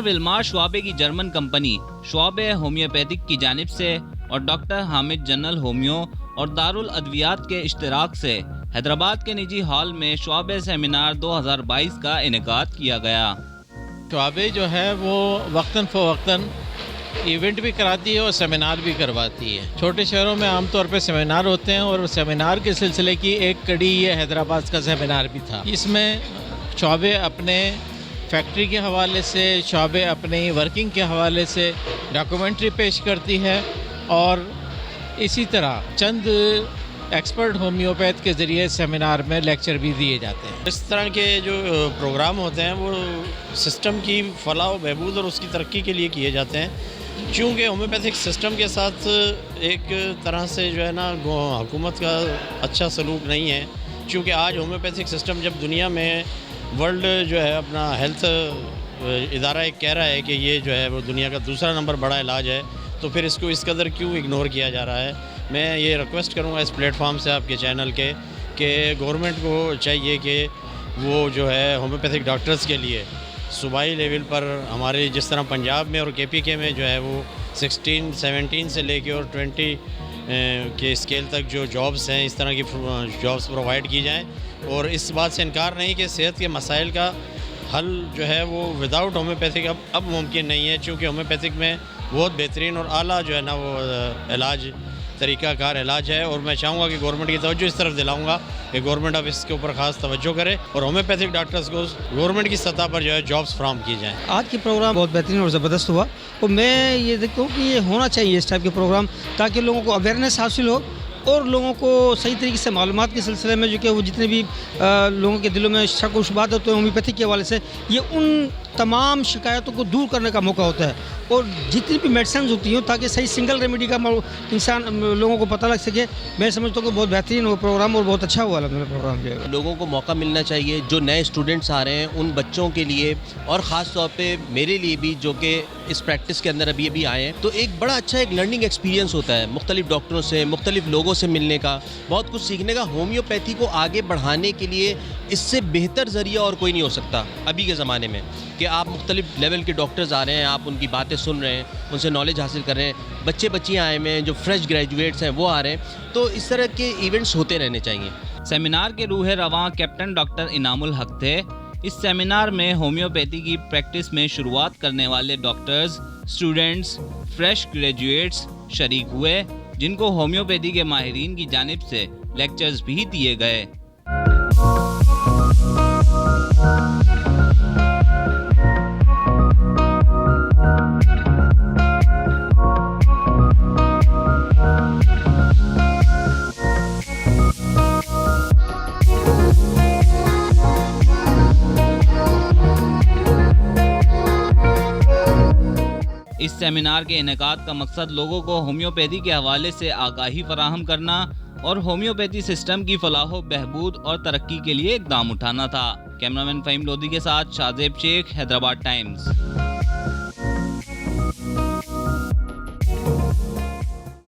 Doctor ولمار شعبے کی German company شعبے ہومیوپیتھک کی جانب سے اور ڈاکٹر حامد جنرل ہومیو اور دارالادویات کے اشتراک سے حیدرآباد کے نجی ہال میں شعبے سیمینار 2022 کا انعقاد کیا گیا۔ شعبے جو ہے وہ وقتاً فوقتاً ایونٹ بھی کراتی ہے اور سیمینار بھی کرواتی ہے۔ چھوٹے شہروں میں عام طور پہ سیمینار ہوتے ہیں اور سیمینار کے سلسلے کی ایک کڑی یہ حیدرآباد کا سیمینار بھی تھا۔ اس میں شعبے اپنے فیکٹری کے حوالے سے، شعبے اپنی ورکنگ کے حوالے سے ڈاکومنٹری پیش کرتی ہے اور اسی طرح چند ایکسپرٹ ہومیوپیتھ کے ذریعے سیمینار میں لیکچر بھی دیے جاتے ہیں۔ اس طرح کے جو پروگرام ہوتے ہیں وہ سسٹم کی فلاح و بہبود اور اس کی ترقی کے لیے کیے جاتے ہیں، چونکہ ہومیوپیتھک سسٹم کے ساتھ ایک طرح سے جو ہے نا حکومت کا اچھا سلوک نہیں ہے، چونکہ آج ہومیوپیتھک سسٹم جب دنیا میں ورلڈ جو ہے اپنا ہیلتھ ادارہ ایک کہہ رہا ہے کہ یہ جو ہے وہ دنیا کا دوسرا نمبر بڑا علاج ہے، تو پھر اس کو اس قدر کیوں اگنور کیا جا رہا ہے؟ میں یہ ریکویسٹ کروں گا اس پلیٹ فارم سے آپ کے چینل کے کہ گورنمنٹ کو چاہیے کہ وہ جو ہے ہومیوپیتھک ڈاکٹرز کے لیے صوبائی لیول پر ہمارے جس طرح پنجاب میں اور کے پی کے میں جو ہے وہ 17 سے لے کے اور 20 کے اسکیل تک جو جابس ہیں اس طرح کی جابس پرووائڈ کی جائیں، اور اس بات سے انکار نہیں کہ صحت کے مسائل کا حل جو ہے وہ وداؤٹ ہومیوپیتھک اب ممکن نہیں ہے، چونکہ ہومیوپیتھک میں بہت بہترین اور اعلیٰ جو ہے نا وہ علاج طریقہ کار علاج ہے، اور میں چاہوں گا کہ گورنمنٹ کی توجہ اس طرف دلاؤں گا کہ گورنمنٹ اب اس کے اوپر خاص توجہ کرے اور ہومیوپیتھک ڈاکٹرز کو گورنمنٹ کی سطح پر جو ہے جابس فراہم کی جائیں۔ آج کے پروگرام بہت بہترین اور زبردست ہوا، اور میں یہ دیکھتا ہوں کہ یہ ہونا چاہیے اس ٹائپ کے پروگرام، تاکہ لوگوں کو اویئرنیس حاصل ہو اور لوگوں کو صحیح طریقے سے معلومات کے سلسلے میں جو کہ وہ جتنے بھی لوگوں کے دلوں میں شک و شبہات ہوتے ہیں ہومیوپیتھی کے حوالے سے، یہ ان تمام شکایتوں کو دور کرنے کا موقع ہوتا ہے، اور جتنی بھی میڈیسنز ہوتی ہیں تاکہ صحیح سنگل ریمیڈی کا انسان لوگوں کو پتہ لگ سکے۔ میں سمجھتا ہوں کہ بہت بہترین وہ پروگرام اور بہت اچھا ہوا الحمدللہ پروگرام جو ہے۔ لوگوں کو موقع ملنا چاہیے، جو نئے اسٹوڈنٹس آ رہے ہیں ان بچوں کے لیے اور خاص طور پہ میرے لیے بھی جو کہ اس پریکٹس کے اندر ابھی آئے ہیں، تو ایک بڑا اچھا ایک لرننگ ایکسپیرینس ہوتا ہے، مختلف ڈاکٹروں سے، مختلف لوگوں سے ملنے کا، بہت کچھ سیکھنے کا۔ ہومیوپیتھی کو آگے بڑھانے کے لیے اس سے بہتر ذریعہ اور کوئی نہیں ہو سکتا ابھی کے زمانے میں، کہ آپ مختلف لیول کے ڈاکٹرز آ رہے ہیں، آپ ان کی باتیں سن رہے ہیں، ان سے نالج حاصل کر رہے ہیں، بچے بچیاں آئے ہوئے ہیں جو فریش گریجویٹس ہیں وہ آ رہے ہیں، تو اس طرح کے ایونٹس ہوتے رہنے چاہیے۔ سیمینار کے روح رواں کیپٹن ڈاکٹر انعام الحق تھے۔ اس سیمینار میں ہومیوپیتھی کی پریکٹس میں شروعات کرنے والے ڈاکٹرز، اسٹوڈنٹس، فریش گریجویٹس شریک ہوئے، جن کو ہومیوپیتھی کے ماہرین کی جانب سے لیکچرز بھی دیے گئے۔ اس سیمینار کے انعقاد کا مقصد لوگوں کو ہومیوپیتھی کے حوالے سے آگاہی فراہم کرنا اور ہومیوپیتھی سسٹم کی فلاح و بہبود اور ترقی کے لیے اقدام اٹھانا تھا۔ کیمرامین فہیم لودھی کے ساتھ شاہزیب شیخ، حیدرآباد ٹائمز۔